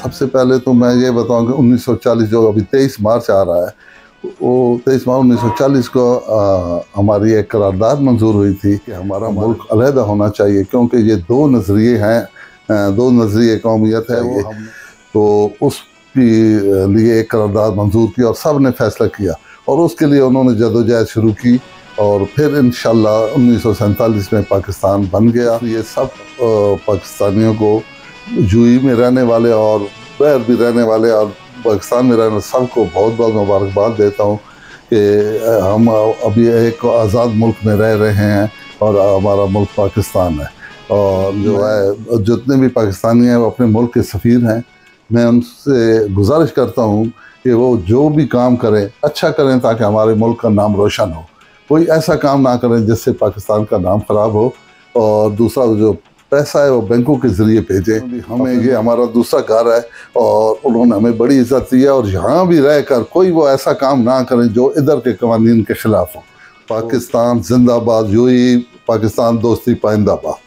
सबसे पहले तो मैं ये बताऊं कि 1940 जो अभी 23 मार्च आ रहा है, वो 23 मार्च 1940 को हमारी एक करारदाद मंजूर हुई थी कि हमारा मुल्क अलहदा होना चाहिए, क्योंकि ये दो नज़रिए हैं, दो नज़रिए कौमियत है ये। तो उसके लिए एक करारदाद मंजूर की और सब ने फैसला किया और उसके लिए उन्होंने जदोजहद शुरू की और फिर इंशाल्लाह 1947 में पाकिस्तान बन गया। ये सब पाकिस्तानियों को, यूएई में रहने वाले और बाहर भी रहने वाले और पाकिस्तान में रहने सबको बहुत बहुत मुबारकबाद देता हूँ कि हम अभी एक आज़ाद मुल्क में रह रहे हैं और हमारा मुल्क पाकिस्तान है। और जो है जितने भी पाकिस्तानी हैं वो अपने मुल्क के सफ़ीर हैं। मैं उनसे गुजारिश करता हूँ कि वो जो भी काम करें अच्छा करें ताकि हमारे मुल्क का नाम रोशन हो। कोई ऐसा काम ना करें जिससे पाकिस्तान का नाम ख़राब हो। और दूसरा, जो पैसा है वो बैंकों के ज़रिए भेजें। हमें ये हमारा दूसरा घर है और उन्होंने हमें बड़ी इज़्ज़त दी है और यहाँ भी रह कर कोई वो ऐसा काम ना करें जो इधर के कवानीन के ख़िलाफ़ हो। पाकिस्तान जिंदाबाद, यूएई पाकिस्तान दोस्ती पाइंदाबाद।